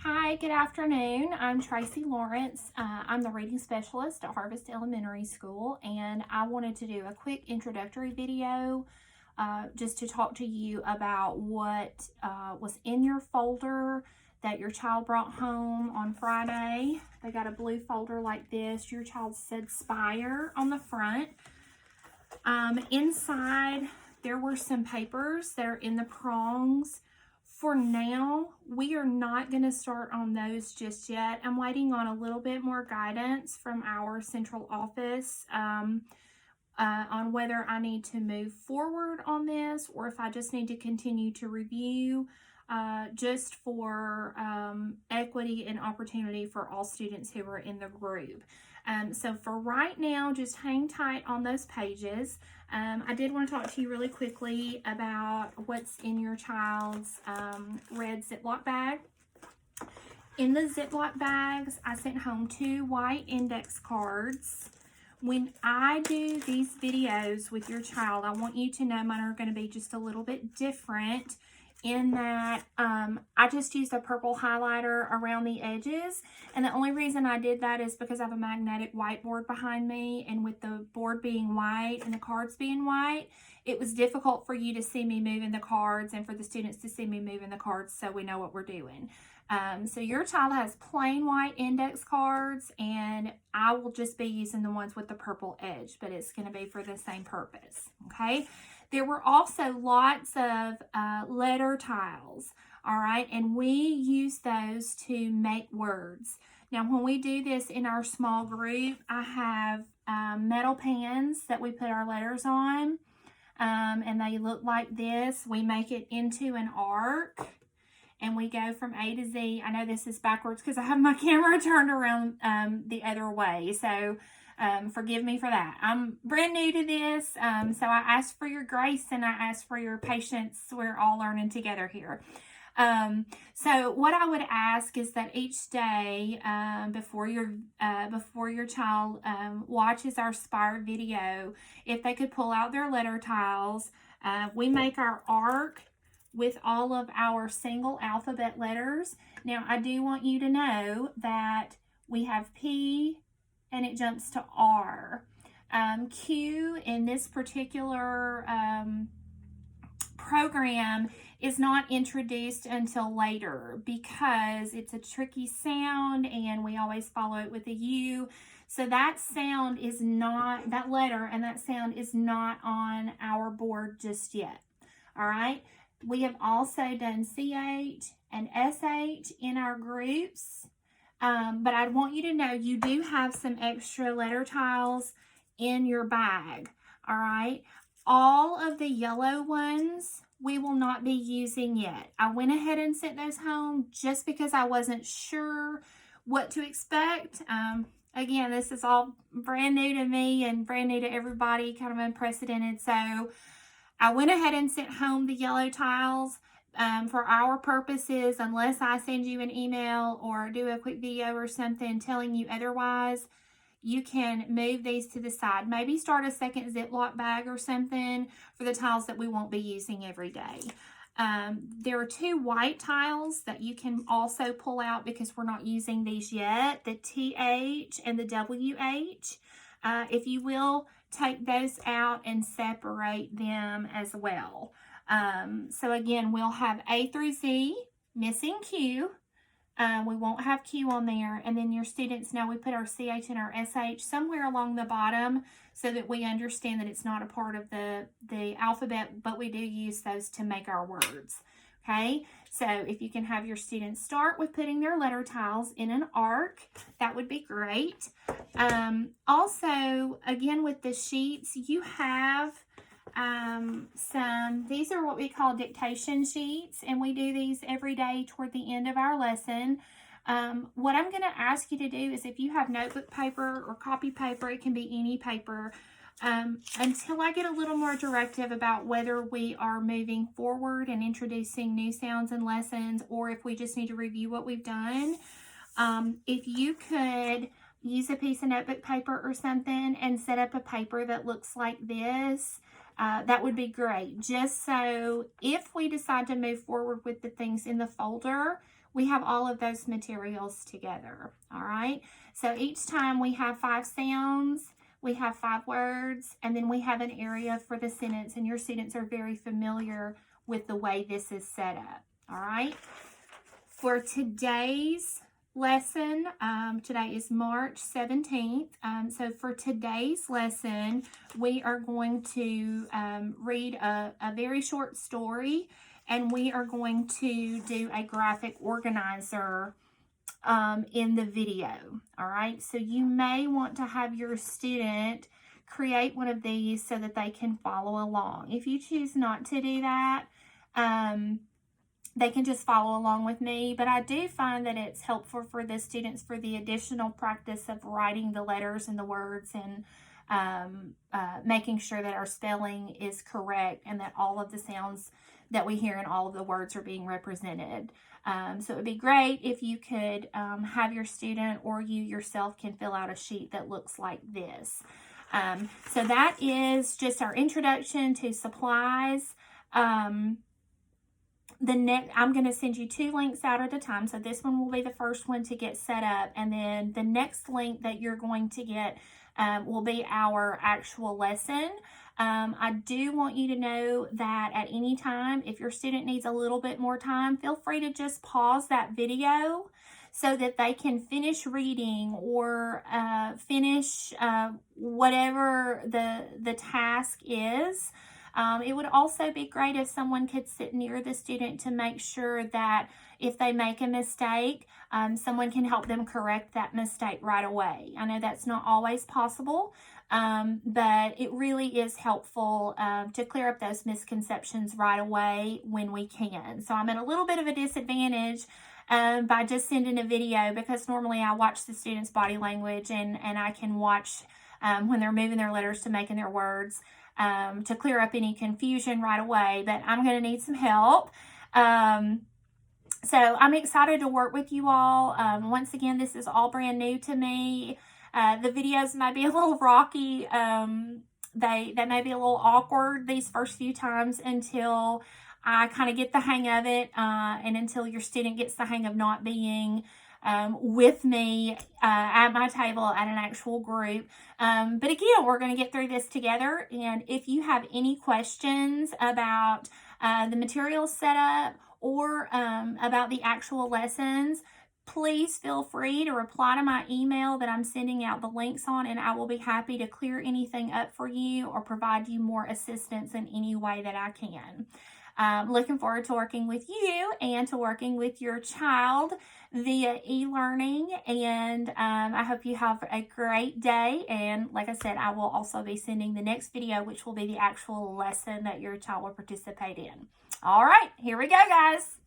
Hi, good afternoon. I'm Tracy Lawrence. I'm the reading specialist at Harvest Elementary School, and I wanted to do a quick introductory video just to talk to you about what was in your folder that your child brought home on Friday. They got a blue folder like this. Your child said SPIRE on the front. Inside, there were some papers that are in the prongs. For now, we are not going to start on those just yet. I'm waiting on a little bit more guidance from our central office on whether I need to move forward on this or if I just need to continue to review just for equity and opportunity for all students who are in the group. So for right now, just hang tight on those pages. I did want to talk to you really quickly about what's in your child's red Ziploc bag. In the Ziploc bags, I sent home 2 white index cards. When I do these videos with your child, I want you to know mine are going to be just a little bit different in that I just used a purple highlighter around the edges, and the only reason I did that is because I have a magnetic whiteboard behind me, and with the board being white and the cards being white, it was difficult for you to see me moving the cards and for the students to see me moving the cards so we know what we're doing. So your child has plain white index cards, and I will just be using the ones with the purple edge, but it's going to be for the same purpose, okay? There were also lots of letter tiles, all right, and we use those to make words. Now, when we do this in our small group, I have metal pans that we put our letters on, and they look like this. We make it into an arc, and we go from A to Z. I know this is backwards because I have my camera turned around the other way, so forgive me for that. I'm brand new to this, so I ask for your grace and I ask for your patience. We're all learning together here. So what I would ask is that each day before your child watches our SPIRE video, if they could pull out their letter tiles. We make our arc with all of our single alphabet letters. Now, I do want you to know that we have P and it jumps to R. Q in this particular program is not introduced until later because it's a tricky sound and we always follow it with a U. So that sound is not, that letter and that sound is not on our board just yet. All right. We have also done CH and SH in our groups. But I want you to know you do have some extra letter tiles in your bag, all right? All of the yellow ones we will not be using yet. I went ahead and sent those home just because I wasn't sure what to expect. Again, this is all brand new to me and brand new to everybody, kind of unprecedented. So I went ahead and sent home the yellow tiles. For our purposes, unless I send you an email or do a quick video or something telling you otherwise, you can move these to the side. Maybe start a second Ziploc bag or something for the tiles that we won't be using every day. There are 2 white tiles that you can also pull out because we're not using these yet, the TH and the WH. If you will, take those out and separate them as well. So again, we'll have A through Z, missing Q. We won't have Q on there. And then your students know we put our CH and our SH somewhere along the bottom so that we understand that it's not a part of the alphabet, but we do use those to make our words. Okay, so if you can have your students start with putting their letter tiles in an arc, that would be great. Also, again, with the sheets, you have these are what we call dictation sheets, and we do these every day toward the end of our lesson. What I'm going to ask you to do is if you have notebook paper or copy paper, it can be any paper, until I get a little more directive about whether we are moving forward and introducing new sounds and lessons, or if we just need to review what we've done. If you could use a piece of notebook paper or something and set up a paper that looks like this, that would be great. Just so if we decide to move forward with the things in the folder, we have all of those materials together. All right. So each time we have 5 sounds, we have 5 words, and then we have an area for the sentence, and your students are very familiar with the way this is set up. All right. For today's lesson, today is March 17th. So for today's lesson, we are going to read a very short story, and we are going to do a graphic organizer in the video. All right, so you may want to have your student create one of these so that they can follow along. If you choose not to do that, they can just follow along with me, but I do find that it's helpful for the students for the additional practice of writing the letters and the words, and making sure that our spelling is correct and that all of the sounds that we hear and all of the words are being represented. So it would be great if you could have your student, or you yourself can fill out a sheet that looks like this. So that is just our introduction to supplies. I'm going to send you 2 links out at a time. So this one will be the first one to get set up. And then the next link that you're going to get will be our actual lesson. I do want you to know that at any time, if your student needs a little bit more time, feel free to just pause that video so that they can finish reading, or finish whatever the task is. It would also be great if someone could sit near the student to make sure that if they make a mistake, someone can help them correct that mistake right away. I know that's not always possible, but it really is helpful to clear up those misconceptions right away when we can. So I'm at a little bit of a disadvantage by just sending a video, because normally I watch the students' body language, and I can watch when they're moving their letters to making their words, to clear up any confusion right away, but I'm going to need some help. So I'm excited to work with you all. Once again, this is all brand new to me. The videos might be a little rocky. They may be a little awkward these first few times until I kind of get the hang of it, and until your student gets the hang of not being with me at my table at an actual group. But again, we're going to get through this together. And if you have any questions about the material setup, or about the actual lessons, please feel free to reply to my email that I'm sending out the links on, and I will be happy to clear anything up for you or provide you more assistance in any way that I can. Looking forward to working with you and to working with your child via e-learning, and I hope you have a great day. And like I said, I will also be sending the next video, which will be the actual lesson that your child will participate in. All right, here we go, guys.